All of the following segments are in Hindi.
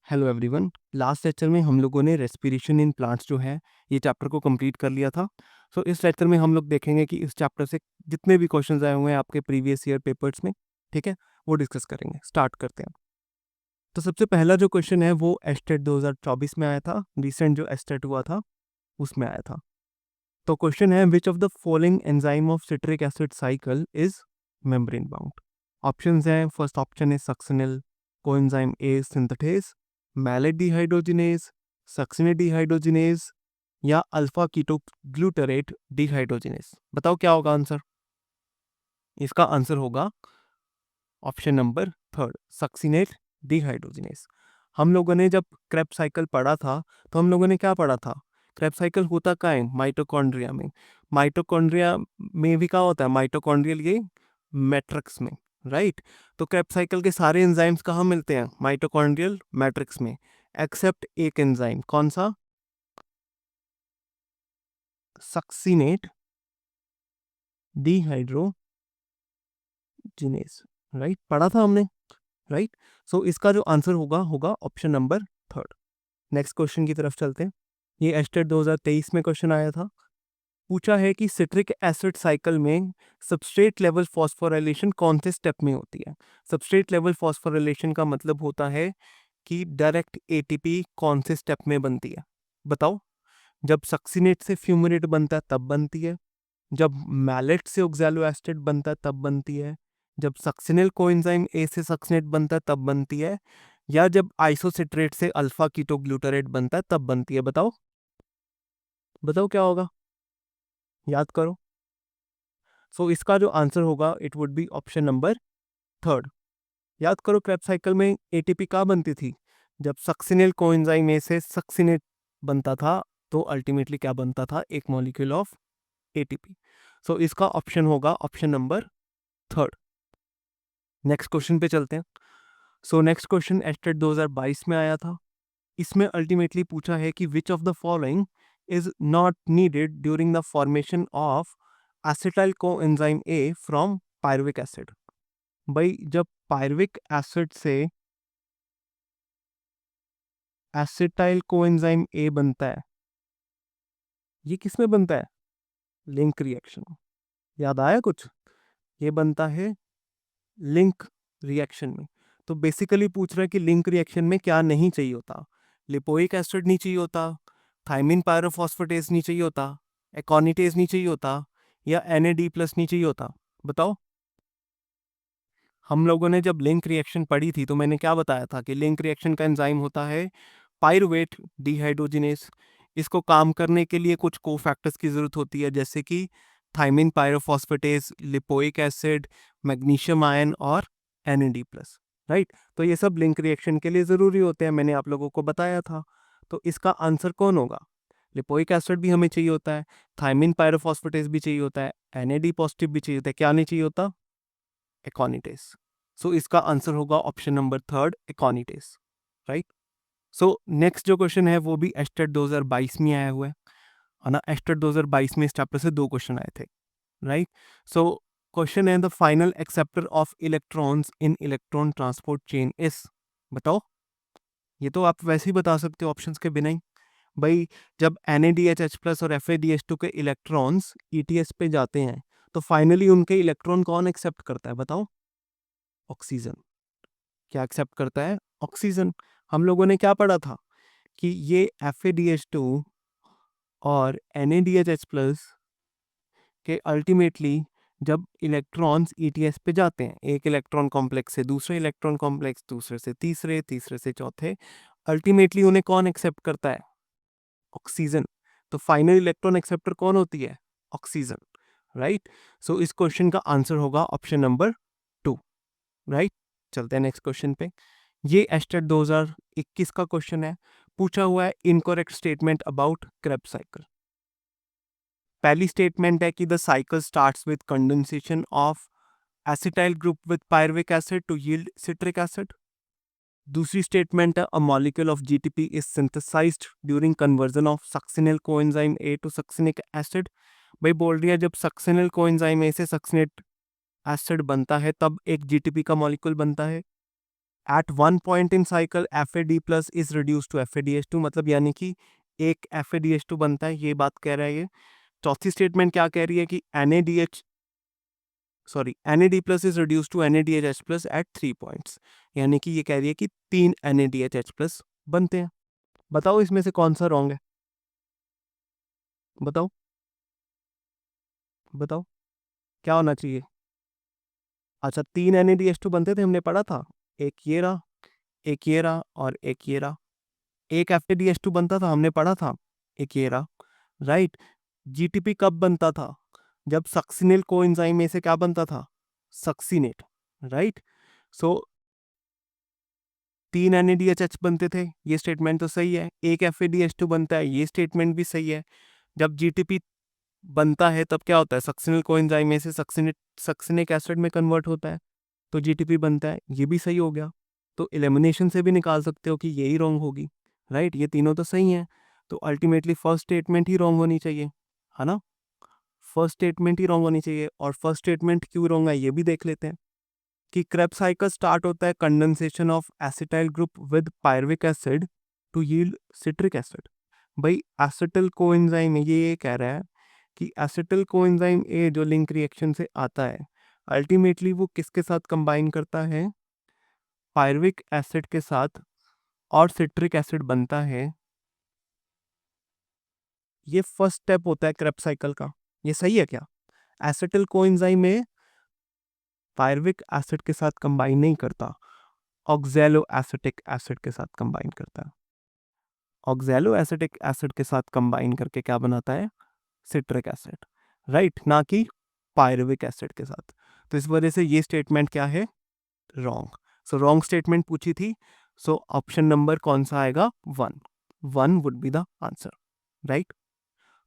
Hello everyone. लास्ट लेक्चर में हम लोगों ने रेस्पिरेशन इन प्लांट्स जो है ये चैप्टर को कंप्लीट कर लिया था। सो इस लेक्चर में हम लोग देखेंगे कि इस चैप्टर से जितने भी क्वेश्चंस आए हुए हैं आपके प्रीवियस ईयर पेपर्स में, ठीक है, वो डिस्कस करेंगे। स्टार्ट करते हैं। तो सबसे पहला जो क्वेश्चन है वो एस्टेट 2024 में आया था। रिसेंट जो एस्टेट हुआ था उसमें आया था। तो क्वेश्चन है, which of the following enzyme of citric acid cycle is membrane bound. Options हैं, फर्स्ट ऑप्शन है succinyl, coenzyme A synthetase, malate dehydrogenase, succinate dehydrogenase या अल्फा कीटो ग्लूटरेट डिहाइड्रोजिनेज। बताओ क्या होगा आंसर। इसका आंसर होगा option number third, succinate dehydrogenase. हम लोगों ने जब क्रेब्स साइकिल पढ़ा था तो हम लोगों ने क्या पढ़ा था, क्रेब्स साइकिल होता कहाँ है, माइटोकॉन्ड्रिया में। माइटोकॉन्ड्रिया में भी क्या होता है, माइटोकॉन्ड्रियल ये मैट्रिक्स में, राइट। तो क्रेब्स साइकिल के सारे एंजाइम्स कहाँ मिलते हैं, माइटोकॉन्ड्रियल मैट्रिक्स में, एक्सेप्ट एक एंजाइम, कौन सा, सक्सिनेट डिहाइड्रोजिनेज, राइट, पढ़ा था हमने, राइट। सो इसका जो आंसर होगा होगा option number third. Next question की तरफ चलते हैं। ये एस्टेट 2023 में क्वेश्चन आया था। पूछा है कि सिट्रिक एसिड साइकिल में सबस्ट्रेट लेवल फॉस्फोराइलेशन कौन से स्टेप में होती है। सबस्ट्रेट लेवल फॉस्फोराइलेशन का मतलब होता है कि डायरेक्ट एटीपी कौन से स्टेप में बनती है। बताओ। जब सक्सिनेट से फ्यूमिनेट बनता है तब बनती है, जब मैलेट से ऑक्सैलो एसिड बनता है तब बनती है, जब सक्सिनल कोएंजाइम ए से सक्सिनेट बनता है तब बनती है, या जब आइसोसिट्रेट से अल्फा कीटोग्लूटारेट बनता है तब बनती है। बताओ बताओ क्या होगा, याद करो। सो इसका जो आंसर होगा it would be option number third. याद करो, क्रेब्स साइकिल में एटीपी कहाँ बनती थी, जब सक्सिनल कोएंजाइम ए से सक्सिनेट बनता था तो अल्टीमेटली क्या बनता था, एक मॉलिक्यूल ऑफ एटीपी। सो इसका ऑप्शन होगा option number third. Next question पे चलते हैं। सो नेक्स्ट क्वेश्चन एस्टेट 2022 में आया था। इसमें अल्टीमेटली पूछा है कि विच of the following is not needed during the formation of acetyl coenzyme A from pyruvic acid. भाई जब पायरुविक एसिड से एसिटाइल कोएंजाइम ए बनता है, ये किस में बनता है, लिंक रिएक्शन। याद आया कुछ, ये बनता है लिंक रिएक्शन में। तो बेसिकली पूछ रहा है कि लिंक रिएक्शन में क्या नहीं चाहिए होता, लिपोइक एसिड नहीं चाहिए होता, थाइमिन पायरोफॉस्फेटेज नहीं चाहिए होता, एकोनिटेज नहीं चाहिए होता, या NAD+ नहीं चाहिए होता। बताओ। हम लोगों ने जब लिंक रिएक्शन पढ़ी थी तो मैंने क्या बताया था कि लिंक रिएक्शन का एंजाइम होता है पायरुवेट डिहाइड्रोजिनेज। इसको काम करने के लिए कुछ कोफैक्टर्स की जरूरत होती है, जैसे कि thiamine pyrophosphatase, lipoic acid, magnesium ion और NAD+, राइट। तो ये सब लिंक रिएक्शन के लिए ज़रूरी होते हैं, मैंने आप लोगों को बताया था। तो इसका आंसर कौन होगा, लिपोइक एसिड भी हमें चाहिए होता है, थाइमिन पायरोफॉस्फेटेज भी चाहिए होता है, NAD+ भी चाहिए होता है, क्या नहीं चाहिए होता, एकोनिटेज। सो इसका आंसर होगा option number third, एकोनिटेज, right. So next जो क्वेश्चन है वो भी एस्टेट 2022 में आया हुआ है ना। एस्टेट 2022 में इस चैप्टर से 2 क्वेश्चन आए थे, राइट। सो क्वेश्चन है, the final acceptor of electrons in electron transport chain is. बताओ। ये तो आप वैसे ही बता सकते हो ऑप्शंस के बिना ही। भाई जब NADH+ और FADH2 के इलेक्ट्रॉन्स ETS पे जाते हैं तो फाइनली उनके इलेक्ट्रॉन कौन एक्सेप्ट करता है, बताओ। ऑक्सीजन। क्या एक्सेप्ट करता है, ऑक्सीजन। हम लोगों ने क्या पढ़ा था कि ये FADH2 और NADH+ के अल्टीमेटली जब इलेक्ट्रॉन्स ETS पे जाते हैं, एक इलेक्ट्रॉन कॉम्प्लेक्स से दूसरे इलेक्ट्रॉन कॉम्प्लेक्स, दूसरे से तीसरे, तीसरे से चौथे, अल्टीमेटली उन्हें कौन एक्सेप्ट करता है, ऑक्सीजन। तो फाइनल इलेक्ट्रॉन एक्सेप्टर कौन होती है, ऑक्सीजन, राइट। सो इस क्वेश्चन का आंसर होगा ऑप्शन नंबर 2, राइट। चलते हैं नेक्स्ट क्वेश्चन पे। ये एस्टेट 2021 का क्वेश्चन है। पूछा हुआ है incorrect statement about Krebs cycle. पहली स्टेटमेंट है कि the cycle starts with condensation of acetyl group with pyruvic acid to yield citric acid. दूसरी स्टेटमेंट है a molecule of GTP is synthesised during conversion of succinyl coenzyme A to succinic acid. भाई बोल रही है जब सक्सिनल कोएंजाइम ए से सक्सिनेट एसिड बनता है तब एक GTP का मॉलिक्यूल बनता है। At one point in cycle FAD plus is reduce to FADH2, मतलब यानी कि एक FADH2 बनता है, ये बात कह रहा है ये। चौथी स्टेटमेंट क्या कह रही है कि NAD plus is reduce to NADH plus at 3 points, यानी कि ये कह रही है कि 3 NADH प्लस बनते हैं। बताओ इसमें से कौन सा रॉन्ग है, बताओ बताओ क्या होना चाहिए। अच्छा, 3 NADH2 बनते थे, हमने पढ़ा था, एक ये रहा, एक ये रहा और एक ये रहा। एक FADH2 बनता था, हमने पढ़ा था, एक ये रहा, राइट। GTP कब बनता था, जब सक्सिनिल कोएंजाइम में से क्या बनता था, सक्सिनेट, राइट। सो 3 NADH बनते थे, ये स्टेटमेंट तो सही है। एक FADH2 बनता है, ये स्टेटमेंट भी सही है। जब GTP बनता है तब क्या होता है, सक्सिनिल कोएंजाइम में से सक्सिनिक एसिड में कन्वर्ट होता है, तो GTP बनता है, ये भी सही हो गया। तो एलिमिनेशन से भी निकाल सकते हो कि यही रॉन्ग होगी, राइट। ये तीनों तो सही हैं, तो अल्टीमेटली फर्स्ट स्टेटमेंट ही रॉन्ग होनी चाहिए, है ना। फर्स्ट स्टेटमेंट ही रॉन्ग होनी चाहिए। और फर्स्ट स्टेटमेंट क्यों रॉन्ग है ये भी देख लेते हैं कि क्रेब्स साइकिल स्टार्ट होता है condensation of acetyl group with pyruvic acid to yield citric acid. भाई एसिटिल कोएंजाइम ये कह रहा है कि एसिटिल कोएंजाइम ए जो लिंक रिएक्शन से आता है, अल्टीमेटली वो किसके साथ कंबाइन करता है, पायरुविक एसिड के साथ, और सिट्रिक एसिड बनता है। ये फर्स्ट स्टेप होता है क्रेब्स साइकिल का, ये सही है क्या। एसिटिल कोएंजाइम में पायरुविक एसिड के साथ कंबाइन नहीं करता, ऑक्सैलो एसिटिक एसिड के साथ कंबाइन करता है। ऑक्सैलो एसिटिक एसिड के साथ कंबाइन करके क्या बनाता है, सिट्रिक एसिड, राइट, ना कि पायरुविक एसिड के साथ। तो इस वजह से ये स्टेटमेंट क्या है, रॉन्ग। सो रॉन्ग स्टेटमेंट पूछी थी, सो ऑप्शन नंबर कौन सा आएगा, 1 would be the answer, right.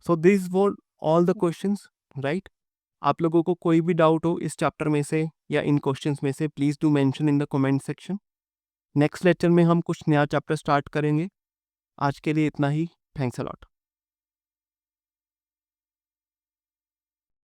So this were all the questions, right. आप लोगों को कोई भी डाउट हो इस चैप्टर में से या इन क्वेश्चंस में से, please do mention in the comment section. Next lecture में हम कुछ नया चैप्टर स्टार्ट करेंगे। आज के लिए इतना ही, थैंक्स अ लॉट।